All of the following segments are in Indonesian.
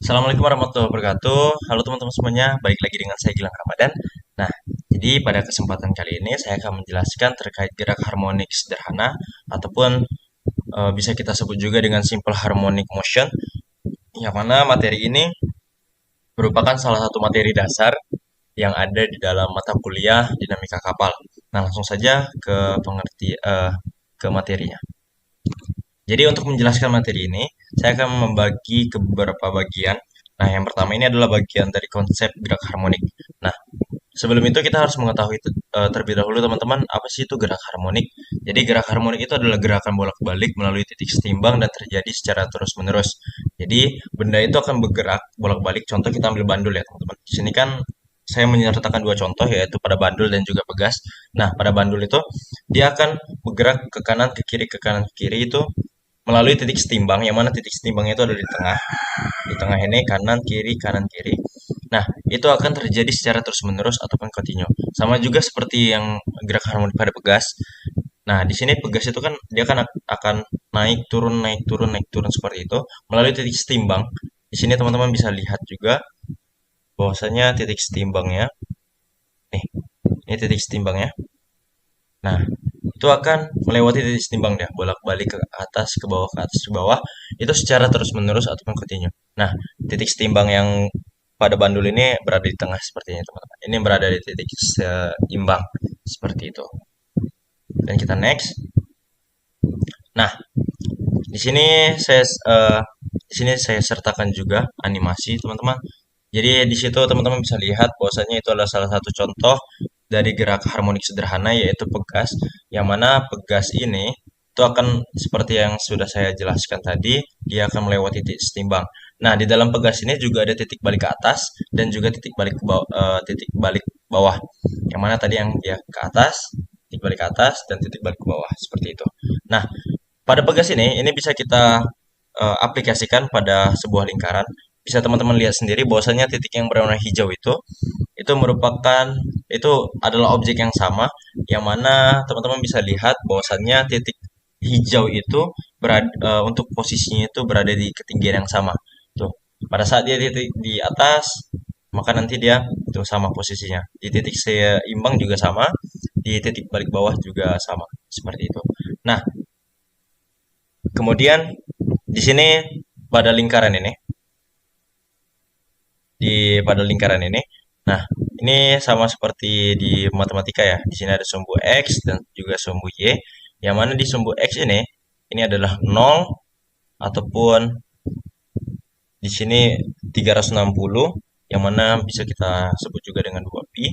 Assalamualaikum warahmatullahi wabarakatuh. Halo teman-teman semuanya, balik lagi dengan saya Gilang Ramadan. Nah, jadi pada kesempatan kali ini saya akan menjelaskan terkait gerak harmonik sederhana ataupun bisa kita sebut juga dengan simple harmonic motion, yang mana materi ini merupakan salah satu materi dasar yang ada di dalam mata kuliah dinamika kapal. Nah, langsung saja ke materinya. Jadi untuk menjelaskan materi ini, saya akan membagi ke beberapa bagian. Nah, yang pertama ini adalah bagian dari konsep gerak harmonik. Nah, sebelum itu kita harus mengetahui terlebih dahulu teman-teman, apa sih itu gerak harmonik? Jadi gerak harmonik itu adalah gerakan bolak-balik melalui titik setimbang dan terjadi secara terus-menerus. Jadi benda itu akan bergerak bolak-balik. Contoh kita ambil bandul ya teman-teman. Di sini kan saya menyertakan dua contoh yaitu pada bandul dan juga pegas. Nah, pada bandul itu dia akan bergerak ke kanan ke kanan ke kiri itu melalui titik setimbang yang mana titik setimbangnya itu ada di tengah. Di tengah ini kanan kiri. Nah, itu akan terjadi secara terus-menerus ataupun kontinu. Sama juga seperti yang gerak harmonik pada pegas. Nah, di sini pegas itu kan dia kan akan naik turun naik turun naik turun seperti itu melalui titik setimbang. Di sini teman-teman bisa lihat juga bahwasanya titik setimbangnya nih, ini titik setimbangnya. Nah, itu akan melewati titik setimbang dia, bolak-balik ke atas, ke bawah, ke atas, ke bawah, itu secara terus-menerus ataupun kontinu. Nah, titik setimbang yang pada bandul ini berada di tengah seperti ini, teman-teman. Ini berada di titik seimbang, seperti itu. Dan kita next. Nah, di sini di sini saya sertakan juga animasi, teman-teman. Jadi di situ teman-teman bisa lihat bahwasanya itu adalah salah satu contoh dari gerak harmonik sederhana yaitu pegas, yang mana pegas ini itu akan seperti yang sudah saya jelaskan tadi, dia akan melewati titik setimbang. Nah, di dalam pegas ini juga ada titik balik ke atas dan juga titik balik ke bawah, titik balik bawah. Yang mana tadi yang dia ke atas, titik balik ke atas dan titik balik ke bawah seperti itu. Nah, pada pegas ini bisa kita aplikasikan pada sebuah lingkaran. Bisa teman-teman lihat sendiri bahwasanya titik yang berwarna hijau itu merupakan itu adalah objek yang sama yang mana teman-teman bisa lihat bahwasannya titik hijau itu untuk posisinya itu berada di ketinggian yang sama. Tuh, pada saat dia di atas, maka nanti dia itu sama posisinya. Di titik seimbang juga sama, di titik balik bawah juga sama, seperti itu. Nah, kemudian di sini pada lingkaran ini, pada lingkaran ini, nah ini sama seperti di matematika ya. Di sini ada sumbu x dan juga sumbu y. Yang mana di sumbu x ini adalah nol ataupun di sini 360 yang mana bisa kita sebut juga dengan 2pi.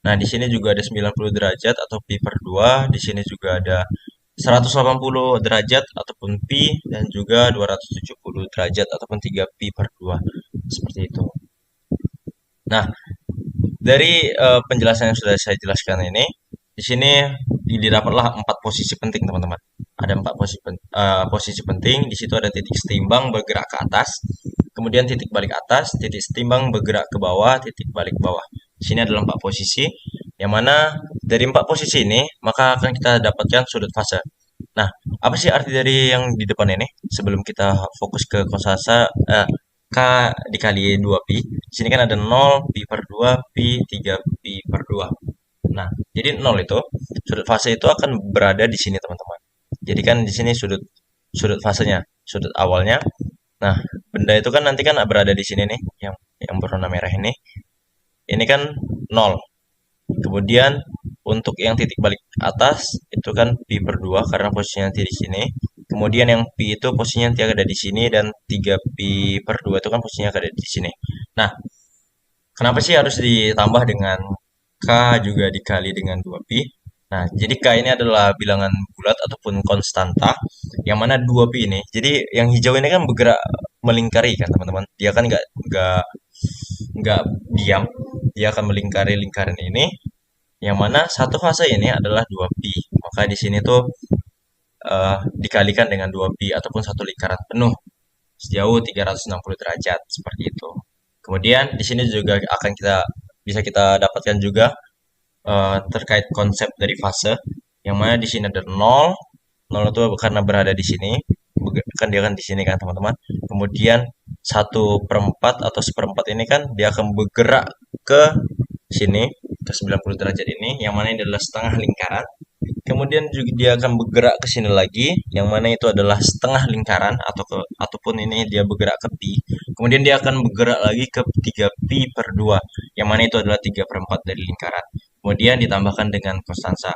Nah, di sini juga ada 90 derajat atau pi per 2. Di sini juga ada 180 derajat ataupun pi dan juga 270 derajat ataupun 3 pi per 2. Seperti itu. Nah, dari penjelasan yang sudah saya jelaskan ini, di sini didapatlah 4 posisi penting, teman-teman. Ada 4 posisi penting. Di situ ada titik setimbang bergerak ke atas, kemudian titik balik atas, titik setimbang bergerak ke bawah, titik balik bawah. Di sini adalah 4 posisi, yang mana dari 4 posisi ini maka akan kita dapatkan sudut fase. Nah, apa sih arti dari yang di depan ini? Sebelum kita fokus ke kosasa K dikali 2pi. Di sini kan ada 0, pi per 2, pi 3, pi per 2. Nah, jadi 0 itu, sudut fase itu akan berada di sini, teman-teman. Jadi kan di sini sudut sudut fasenya, sudut awalnya. Nah, benda itu kan nanti kan berada di sini nih, yang berwarna merah ini. Ini kan 0. Kemudian untuk yang titik balik atas itu kan pi per 2 karena posisinya nanti di sini. Kemudian yang pi itu posisinya nanti ada di sini dan 3 pi per 2 itu kan posisinya ada di sini. Nah, kenapa sih harus ditambah dengan K juga dikali dengan 2pi? Nah, jadi K ini adalah bilangan bulat ataupun konstanta, yang mana 2pi ini. Jadi yang hijau ini kan bergerak melingkari kan teman-teman. Dia kan nggak diam, dia akan melingkari lingkaran ini, yang mana satu fase ini adalah 2pi. Maka di sini tuh dikalikan dengan 2pi ataupun satu lingkaran penuh sejauh 360 derajat seperti itu. Kemudian di sini juga akan bisa kita dapatkan juga terkait konsep dari fase, yang mana di sini ada 0. 0 itu karena berada di sini. kan dia kan di sini kan teman-teman. Kemudian 1/4 atau seperempat ini kan dia akan bergerak ke sini ke 90 derajat ini, yang mana ini adalah setengah lingkaran. Kemudian juga dia akan bergerak ke sini lagi, yang mana itu adalah setengah lingkaran ataupun ini dia bergerak ke pi. Kemudian dia akan bergerak lagi ke 3 pi/2, yang mana itu adalah 3/4 dari lingkaran. Kemudian ditambahkan dengan konstansa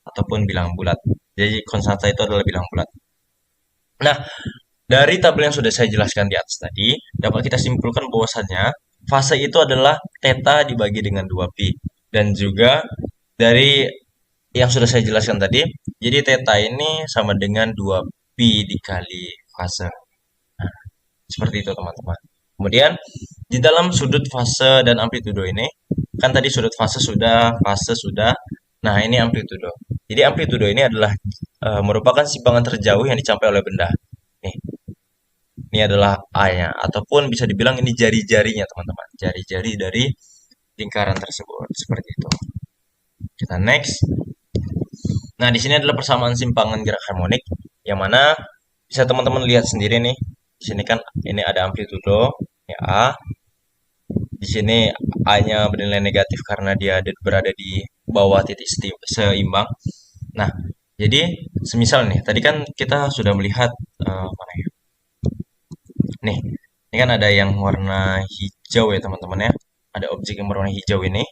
ataupun bilangan bulat. Jadi konstansa itu adalah bilangan bulat. Nah, dari tabel yang sudah saya jelaskan di atas tadi, dapat kita simpulkan bahwasannya fase itu adalah theta dibagi dengan 2 pi. Dan juga dari yang sudah saya jelaskan tadi, jadi theta ini sama dengan 2 pi dikali fase. Nah, seperti itu teman-teman. Kemudian di dalam sudut fase dan amplitudo ini, kan tadi sudut fase sudah. Nah, ini amplitudo. Jadi amplitudo ini adalah merupakan simpangan terjauh yang dicapai oleh benda. Nih, ini adalah A-nya, ataupun bisa dibilang ini jari-jarinya teman-teman. Jari-jari dari lingkaran tersebut. Seperti itu. Kita next. Nah, di sini adalah persamaan simpangan gerak harmonik, yang mana bisa teman-teman lihat sendiri nih. Di sini kan ini ada amplitudo, ya A. Di sini A-nya bernilai negatif karena dia berada di bawah titik seimbang. Nah, jadi semisal nih, tadi kan kita sudah melihat mana ya? Nih, ini kan ada yang warna hijau ya teman-teman ya. Ada objek yang berwarna hijau ini.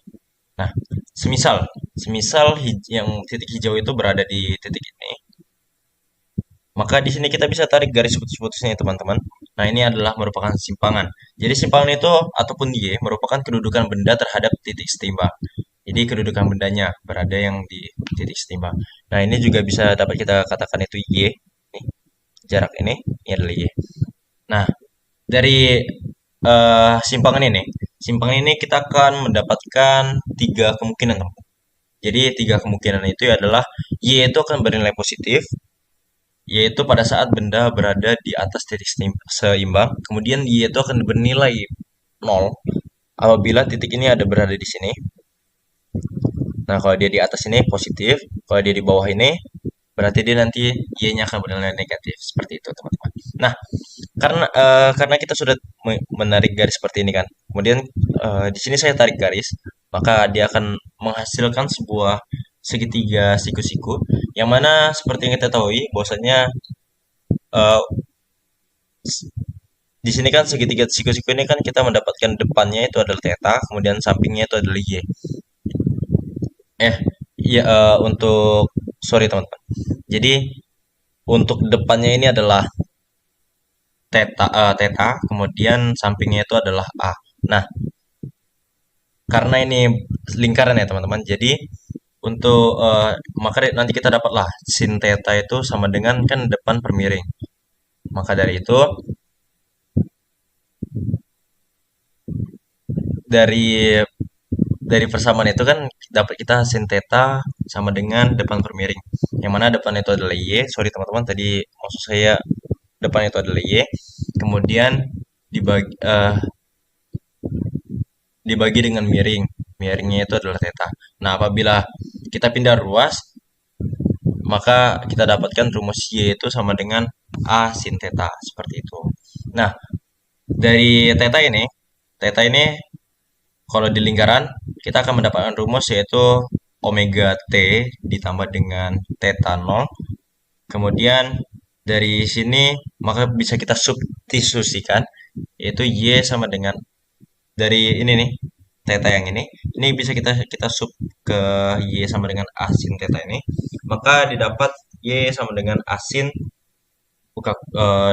Nah, semisal, yang titik hijau itu berada di titik ini, maka di sini kita bisa tarik garis putus-putusnya ya, teman-teman. Nah, ini adalah merupakan simpangan. Jadi simpangan itu ataupun Y merupakan kedudukan benda terhadap titik setimbang. Jadi kedudukan bendanya berada yang di titik setimbang. Nah, ini juga bisa dapat kita katakan itu Y. Nih, jarak ini adalah Y. Nah, dari simpangan ini kita akan mendapatkan tiga kemungkinan, teman. Jadi tiga kemungkinan itu adalah Y itu akan bernilai positif, yaitu pada saat benda berada di atas titik seimbang. Kemudian Y itu akan bernilai 0 apabila titik ini ada berada di sini. Nah, kalau dia di atas ini positif, kalau dia di bawah ini berarti dia nanti Y-nya akan bernilai negatif. Seperti itu, teman-teman. Nah, karena kita sudah menarik garis seperti ini kan. Kemudian di sini saya tarik garis, maka dia akan menghasilkan sebuah segitiga siku-siku, yang mana seperti yang kita tahu bahwasanya eh, di sini kan segitiga siku-siku ini kan kita mendapatkan depannya itu adalah theta, kemudian sampingnya itu adalah y. Iya, untuk sorry teman-teman. Jadi untuk depannya ini adalah theta, kemudian sampingnya itu adalah a. Nah, karena ini lingkaran ya teman-teman. Jadi untuk maka nanti kita dapatlah sin theta itu sama dengan kan depan per miring. Maka dari itu dari persamaan itu kan dapat kita sin theta sama dengan depan per miring. Yang mana depan itu adalah y. Sorry teman-teman, tadi maksud saya depan itu adalah y. Kemudian dibagi dibagi dengan miring. Miringnya itu adalah theta. Nah, apabila kita pindah ruas, maka kita dapatkan rumus y itu sama dengan a sin theta seperti itu. Nah, dari theta ini kalau di lingkaran kita akan mendapatkan rumus yaitu omega t ditambah dengan theta 0. Kemudian dari sini maka bisa kita substitusikan yaitu y sama dengan dari ini nih theta yang ini bisa kita sub ke y sama dengan a sin theta ini, maka didapat y sama dengan a sin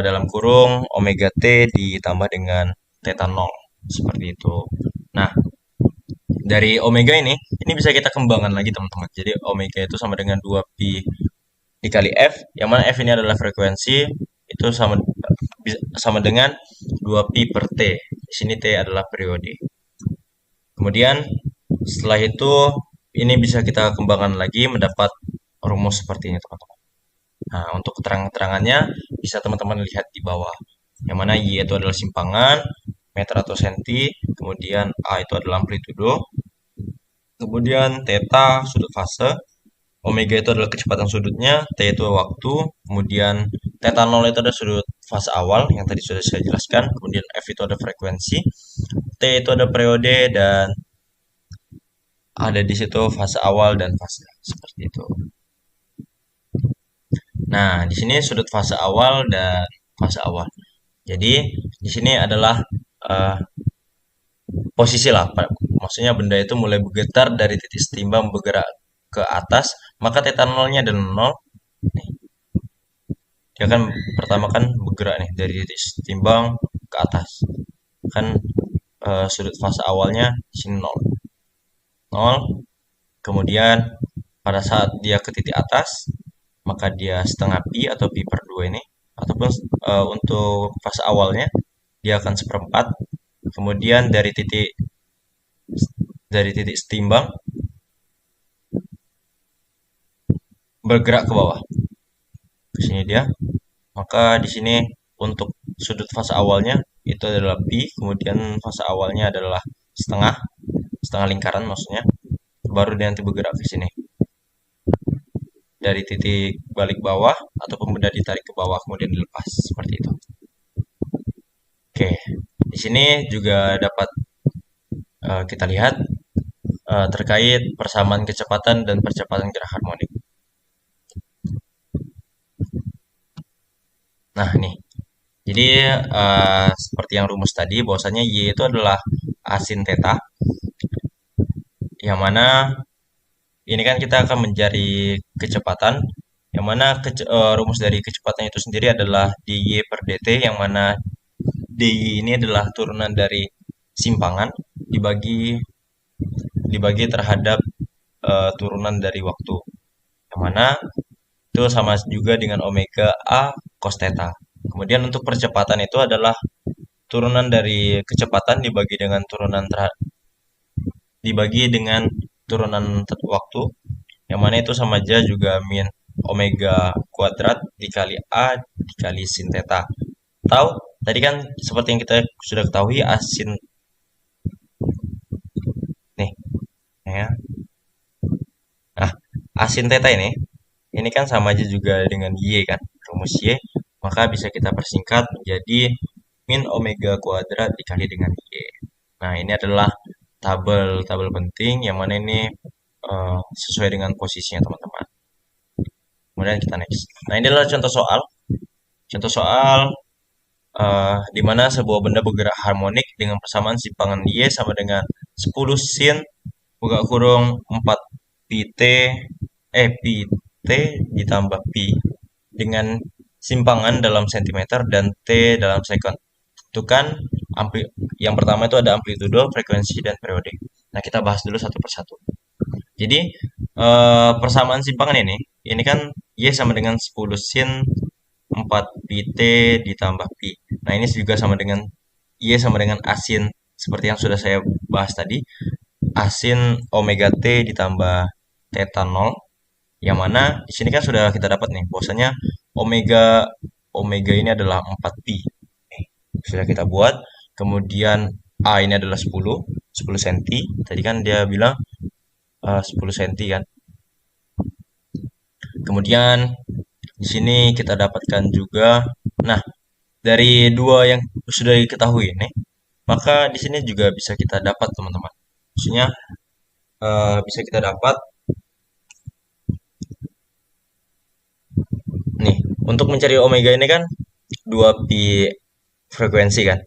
dalam kurung omega t ditambah dengan theta 0 seperti itu. Nah, dari omega ini bisa kita kembangkan lagi teman-teman. Jadi omega itu sama dengan 2 pi dikali f, yang mana f ini adalah frekuensi, itu sama dengan 2 pi per t. Di sini t adalah periode. Kemudian setelah itu ini bisa kita kembangkan lagi mendapat rumus seperti ini teman-teman. Nah, untuk keterangan-keterangannya bisa teman-teman lihat di bawah. Yang mana Y itu adalah simpangan, meter atau senti, kemudian A itu adalah amplitudo, kemudian theta sudut fase, omega itu adalah kecepatan sudutnya, T itu waktu, kemudian T Theta 0 itu ada sudut fase awal yang tadi sudah saya jelaskan, kemudian F itu ada frekuensi, T itu ada periode, dan ada di situ fase awal dan fase seperti itu. Nah, di sini sudut fase awal dan fase awal. Jadi di sini adalah uh, posisi lah, maksudnya benda itu mulai bergetar dari titik setimbang bergerak ke atas, maka theta nolnya adalah 0. Nih, dia kan pertama kan bergerak nih dari titik setimbang ke atas. Kan sudut fase awalnya di sini 0. 0. Kemudian pada saat dia ke titik atas, maka dia setengah pi atau pi per 2 ini, ataupun untuk fase awalnya dia akan seperempat. Kemudian dari titik setimbang bergerak ke bawah. Ke sini dia. Maka di sini untuk sudut fase awalnya itu adalah pi, kemudian fase awalnya adalah setengah, setengah lingkaran maksudnya. Baru dia nanti bergerak ke sini. Dari titik balik bawah ataupun benda ditarik ke bawah kemudian dilepas seperti itu. Oke, di sini juga dapat kita lihat terkait persamaan kecepatan dan percepatan gerak harmonik. Nah, nih. Jadi seperti yang rumus tadi bahwasanya Y itu adalah asin theta, yang mana ini kan kita akan mencari kecepatan, yang mana rumus dari kecepatan itu sendiri adalah dy per dt, yang mana dy ini adalah turunan dari simpangan dibagi terhadap turunan dari waktu, yang mana itu sama juga dengan omega a cos theta. Kemudian untuk percepatan itu adalah turunan dari kecepatan dibagi dengan turunan waktu, yang mana itu sama aja juga min omega kuadrat dikali a dikali sin theta. Tahu tadi kan seperti yang kita sudah ketahui asin nih ya. Nah, asin theta ini kan sama aja juga dengan y kan, rumus y, maka bisa kita persingkat menjadi min omega kuadrat dikali dengan y. Nah, ini adalah tabel penting yang mana ini sesuai dengan posisinya teman-teman. Kemudian kita next. Nah, ini adalah contoh soal. Contoh soal di mana sebuah benda bergerak harmonik dengan persamaan simpangan Y sama dengan 10 sin buka kurung 4 pi t pi t ditambah pi dengan simpangan dalam sentimeter dan t dalam sekon. Tentukan yang pertama itu ada amplitudo, frekuensi, dan periode. Nah, kita bahas dulu satu persatu. Jadi persamaan simpangan ini kan Y sama dengan 10 sin 4 pi t ditambah pi. Nah, ini juga sama dengan Y sama dengan asin seperti yang sudah saya bahas tadi. Asin omega t ditambah theta 0, yang mana di sini kan sudah kita dapat nih bahwasanya omega omega ini adalah 4 pi. Sudah kita buat. Kemudian A ini adalah 10 cm. Tadi kan dia bilang 10 cm kan. Kemudian di sini kita dapatkan juga, nah, dari dua yang sudah diketahui ini, maka di sini juga bisa kita dapat teman-teman. Maksudnya bisa kita dapat nih, untuk mencari omega ini kan 2 pi frekuensi kan.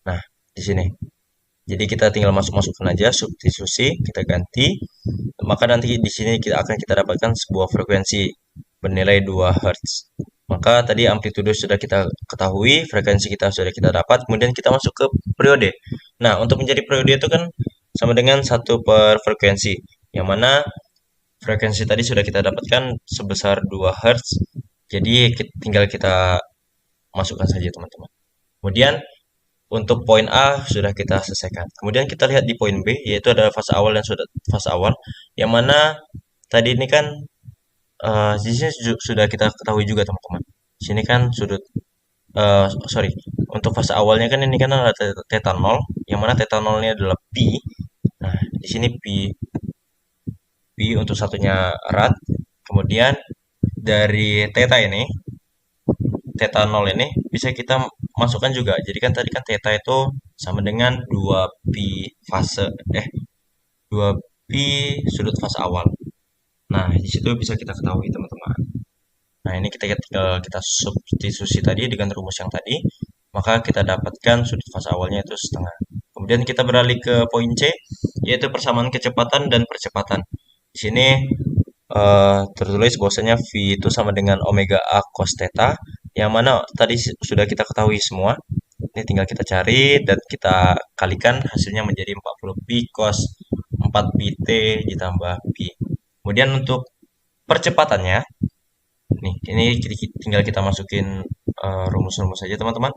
Nah, di sini. Jadi kita tinggal masuk-masukkan aja substitusi, kita ganti. Maka nanti di sini kita dapatkan sebuah frekuensi bernilai 2 Hz. Maka tadi amplitudo sudah kita ketahui, frekuensi kita sudah kita dapat, kemudian kita masuk ke periode. Nah, untuk mencari periode itu kan sama dengan 1 per frekuensi, yang mana frekuensi tadi sudah kita dapatkan sebesar 2 Hz. Jadi tinggal kita masukkan saja teman-teman. Kemudian untuk poin A sudah kita selesaikan. Kemudian kita lihat di poin B, yaitu ada fase awal dan fase awal, yang mana tadi ini kan di sini sudah kita ketahui juga teman-teman. Di sini kan sorry, untuk fase awalnya kan ini kan ada theta 0, yang mana theta 0 ini adalah pi. Nah, di sini pi untuk satunya erat. Kemudian dari theta ini theta 0 ini bisa kita masukkan juga. Jadi kan tadi kan theta itu sama dengan 2pi fase, 2pi sudut fase awal. Nah, di situ bisa kita ketahui teman-teman. Nah, ini kita substitusi tadi dengan rumus yang tadi, maka kita dapatkan sudut fase awalnya itu setengah. Kemudian kita beralih ke poin C, yaitu persamaan kecepatan dan percepatan. Di sini tertulis bahwasanya V itu sama dengan omega A cos theta, yang mana tadi sudah kita ketahui semua. Ini tinggal kita cari dan kita kalikan hasilnya menjadi 40 pi cos 4 pi t ditambah pi. Kemudian untuk percepatannya, nih ini tinggal kita masukin rumus-rumus saja teman-teman.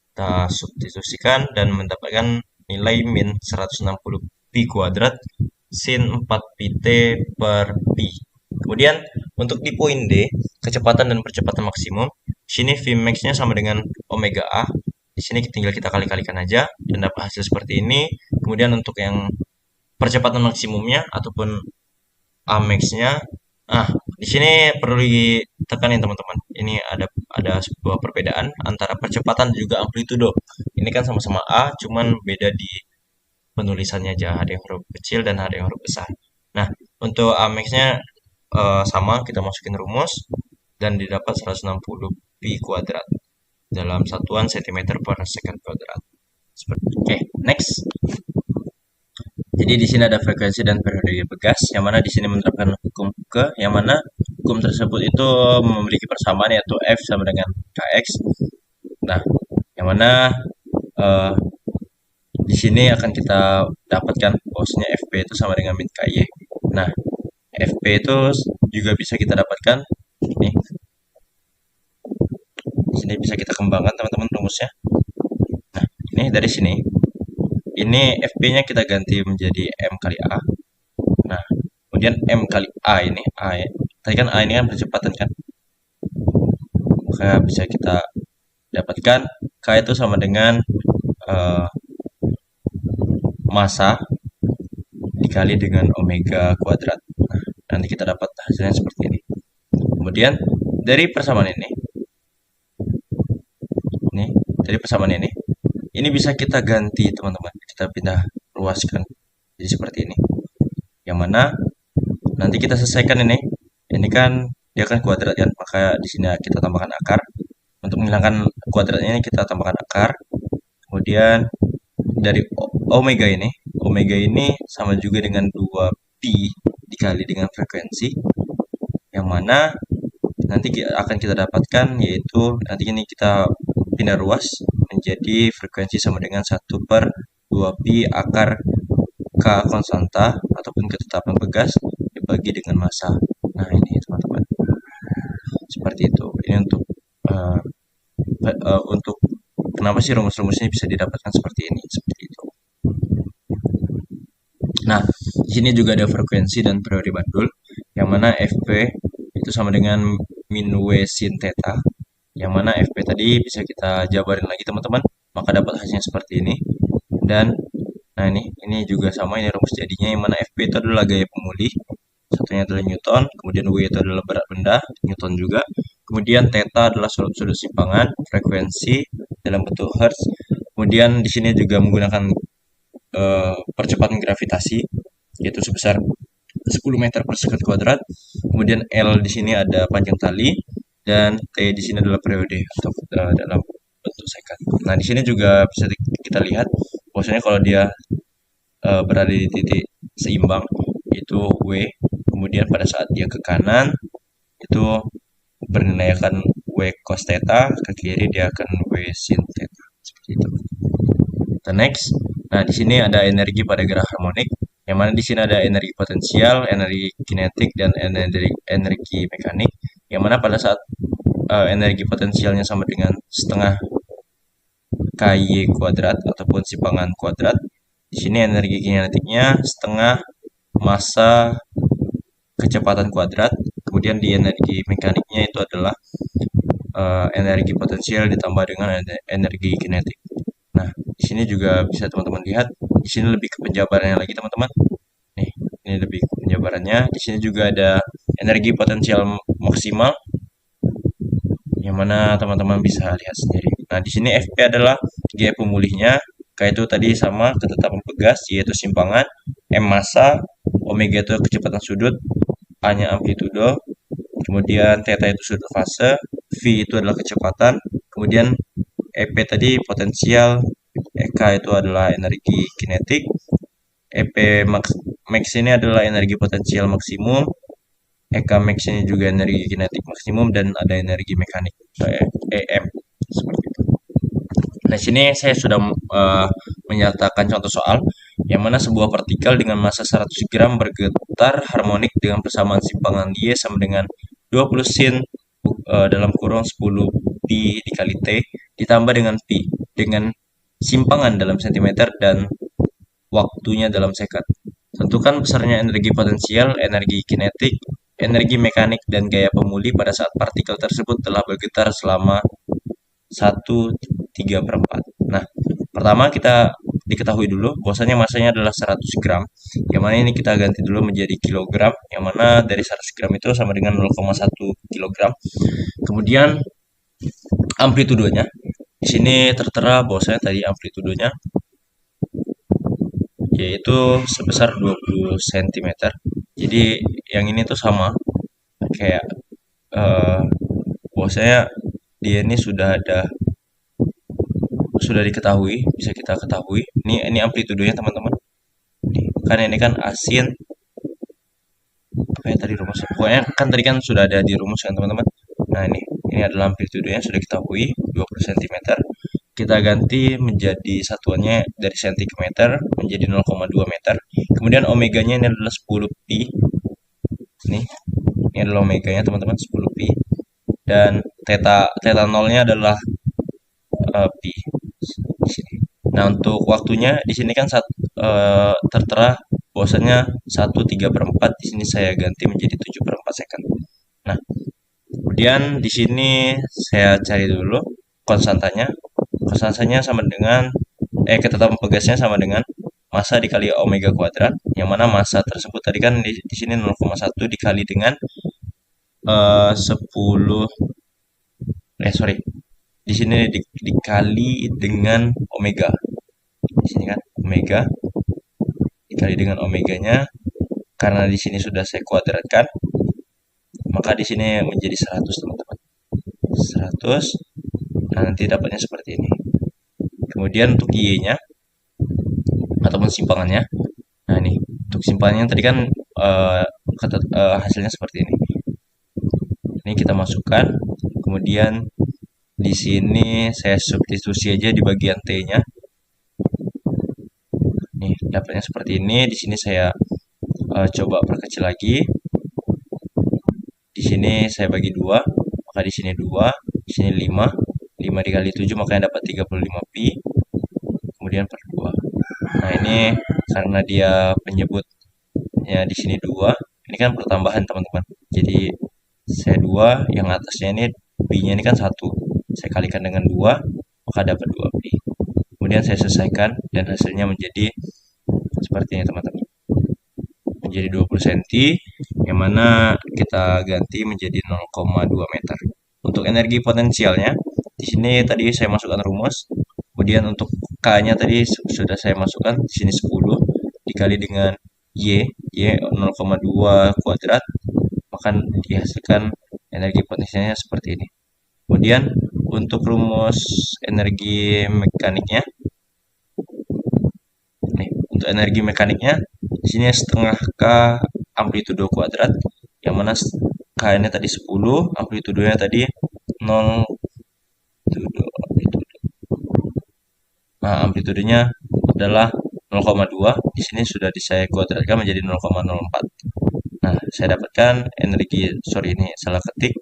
Kita substitusikan dan mendapatkan nilai min 160 pi kuadrat sin 4 pi t per pi. Kemudian untuk di poin D, kecepatan dan percepatan maksimum, di sini Vmax-nya sama dengan omega A. Di sini tinggal kita kali-kalikan aja dan dapat hasil seperti ini. Kemudian untuk yang percepatan maksimumnya ataupun Amax-nya, di sini perlu ditekanin teman-teman. Ini ada sebuah perbedaan antara percepatan dan juga amplitudo. Ini kan sama-sama A, cuman beda di penulisannya aja. Ada yang huruf kecil dan ada yang huruf besar. Nah, untuk Amax-nya sama, kita masukin rumus dan didapat 160 pi kuadrat dalam satuan cm per second kuadrat. Oke, next. Jadi di sini ada frekuensi dan periode Pegas, yang mana di sini menerapkan hukum ke, yang mana hukum tersebut itu memiliki persamaan yaitu F sama dengan Kx. Nah, yang mana eh, di sini akan kita dapatkan bahwasanya Fp itu sama dengan min Ky. Nah, Fp itu juga bisa kita dapatkan nih. Di sini bisa kita kembangkan teman-teman rumusnya. Nah, ini dari sini. Ini Fp-nya kita ganti menjadi M kali A. Nah, kemudian M kali A ini, A ya. Tadi kan A ini kan percepatan kan. Maka bisa kita dapatkan K itu sama dengan eh, massa dikali dengan omega kuadrat. Nah, nanti kita dapat hasilnya seperti ini. Kemudian dari persamaan ini dari persamaan ini bisa kita ganti teman-teman. Kita pindah luaskan jadi seperti ini. Yang mana nanti kita selesaikan ini. Ini kan dia kan kuadrat kan, maka di sini kita tambahkan akar. Untuk menghilangkan kuadratnya ini kita tambahkan akar. Kemudian dari omega ini sama juga dengan 2pi dikali dengan frekuensi, yang mana nanti akan kita dapatkan yaitu nanti ini kita pindah ruas menjadi frekuensi sama dengan 1/2pi akar K konstanta ataupun ketetapan Pegas dibagi dengan massa. Nah ini teman-teman, seperti itu. Ini untuk kenapa sih rumus-rumusnya bisa didapatkan seperti ini, seperti itu. Nah, di sini juga ada frekuensi dan periode bandul, yang mana Fp itu sama dengan min W sin theta, yang mana Fp tadi bisa kita jabarin lagi teman-teman, maka dapat hasilnya seperti ini. Dan nah ini juga sama, ini rumus jadinya, yang mana Fp itu adalah gaya pemulih, satunya adalah Newton, kemudian W itu adalah berat benda, Newton juga, kemudian theta adalah sudut simpangan, frekuensi dalam bentuk hertz, kemudian di sini juga menggunakan percepatan gravitasi yaitu sebesar 10 meter per sekund kuadrat. Kemudian L di sini ada panjang tali dan T di sini adalah periode atau dalam bentuk second. Nah, di sini juga bisa kita lihat bahwasanya kalau dia berada di titik seimbang itu W, kemudian pada saat dia ke kanan itu bernilai akan W cos theta, ke kiri dia akan W sin theta, seperti itu. The next, nah di sini ada energi pada gerak harmonik, yang mana di sini ada energi potensial, energi kinetik, dan energi mekanik, yang mana pada saat energi potensialnya sama dengan setengah KY kuadrat ataupun simpangan kuadrat. Di sini energi kinetiknya setengah massa kecepatan kuadrat. Kemudian di energi mekaniknya itu adalah energi potensial ditambah dengan energi kinetik. Nah, di sini juga bisa teman-teman lihat. Di sini lebih ke penjabarannya lagi teman-teman. Nih, ini lebih ke penjabarannya. Di sini juga ada energi potensial maksimal. yang mana teman-teman bisa lihat sendiri. Nah, di sini FP adalah gaya pemulihnya, kayak itu tadi sama ketetapan pegas, yaitu simpangan, M massa, omega itu kecepatan sudut, A-nya amplitudo, kemudian theta itu sudut fase, V itu adalah kecepatan, kemudian EP tadi potensial, EK itu adalah energi kinetik, max ini adalah energi potensial maksimum, EK max ini juga energi kinetik maksimum, dan ada energi mekanik EM seperti itu. Nah, sini saya sudah menyatakan contoh soal yang mana sebuah partikel dengan massa 100 gram bergetar harmonik dengan persamaan simpangan Y sama dengan 20 sin dalam kurung 10 pi dikali T ditambah dengan pi dengan simpangan dalam sentimeter dan waktunya dalam sekund. Tentukan besarnya energi potensial, energi kinetik, energi mekanik, dan gaya pemulih pada saat partikel tersebut telah bergetar selama 1/3/4. Nah, pertama kita diketahui dulu bahwasanya masanya adalah 100 gram. Yang mana ini kita ganti dulu menjadi kilogram, yang mana dari 100 gram itu sama dengan 0,1 kilogram. Kemudian amplitudonya. Di sini tertera bahwasanya tadi amplitudonya yaitu sebesar 20 cm. Jadi yang ini tuh sama kayak eh bahwasanya dia ini sudah diketahui, bisa kita ketahui. Ini amplitudonya teman-teman. Kan ini kan asin apa ya tadi rumusnya? Pokoknya kan tadi kan sudah ada di rumus kan teman-teman. Nah, ini adalah amplitudonya sudah diketahui 20 cm. Kita ganti menjadi satuannya dari cm menjadi 0,2 meter. Kemudian omeganya ini adalah 10 pi. Nih, ini adalah omeganya teman-teman 10 pi. Dan theta theta nolnya adalah pi di sini. Nah, untuk waktunya di sini kan tertera bahwasanya 1/3/4, di sini saya ganti menjadi 7/4 second. Nah, kemudian di sini saya cari dulu konstantanya. Konstantanya sama dengan ketetapan pegasnya sama dengan massa dikali omega kuadrat, yang mana massa tersebut tadi kan di sini 0,1 dikali dengan 10 sorry, di sini dikali dengan omega. Di sini kan omega dikali dengan omeganya, karena di sini sudah saya kuadratkan, maka di sini menjadi 100 teman-teman. 100. Nah, nanti dapatnya seperti ini. Kemudian untuk Y-nya ataupun simpangannya. Nah, ini untuk simpangannya tadi kan hasilnya seperti ini. Ini kita masukkan. Kemudian di sini saya substitusi aja di bagian T-nya. Nih, dapatnya seperti ini. Di sini saya coba perkecil lagi. Di sini saya bagi 2, maka di sini 2, di sini 5. 5 dikali 7 makanya dapat 35 pi. Kemudian per 2. Nah, ini karena dia penyebutnya di sini 2, ini kan pertambahan teman-teman. Jadi saya 2, yang atasnya ini pi-nya ini kan 1. Saya kalikan dengan 2, maka dapat 2 pi. Kemudian saya selesaikan dan hasilnya menjadi seperti ini teman-teman. Menjadi 20 cm, yang mana kita ganti menjadi 0,2 meter. Untuk energi potensialnya, di sini tadi saya masukkan rumus. Kemudian untuk K-nya tadi sudah saya masukkan, di sini 10 dikali dengan Y 0,2 kuadrat, maka dihasilkan energi potensialnya seperti ini. Kemudian untuk rumus energi mekaniknya, nih, untuk energi mekaniknya di sini setengah K amplitudo kuadrat, yang mana K ini tadi 10, amplitudonya tadi 0. Nah, amplitudenya adalah 0,2. Di sini sudah saya kuadratkan menjadi 0,04. Nah, saya dapatkan ini salah ketik.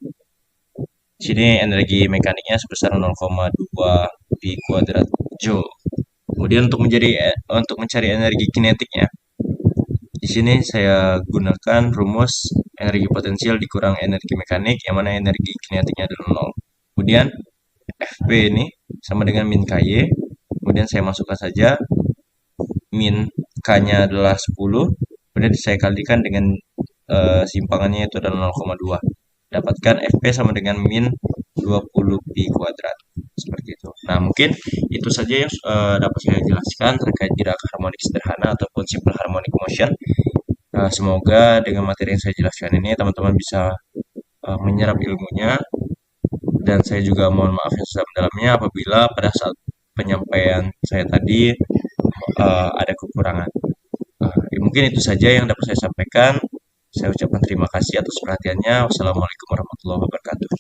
Di sini energi mekaniknya sebesar 0,2 pi kuadrat joule. Kemudian untuk mencari energi kinetiknya, di sini saya gunakan rumus energi potensial dikurang energi mekanik, yang mana energi kinetiknya adalah 0. Kemudian FP ini sama dengan min KY. Kemudian saya masukkan saja min K-nya adalah 10. Kemudian saya kalikan dengan simpangannya itu adalah 0,2. Dapatkan FP sama dengan min 20 pi kuadrat. Seperti itu. Nah, mungkin itu saja yang dapat saya jelaskan terkait gerak harmonik sederhana ataupun simple harmonic motion. Semoga dengan materi yang saya jelaskan ini teman-teman bisa menyerap ilmunya, dan saya juga mohon maaf yang sedalam-dalamnya apabila pada saat penyampaian saya tadi ada kekurangan. Mungkin itu saja yang dapat saya sampaikan. Saya ucapkan terima kasih atas perhatiannya. Wassalamualaikum warahmatullahi wabarakatuh.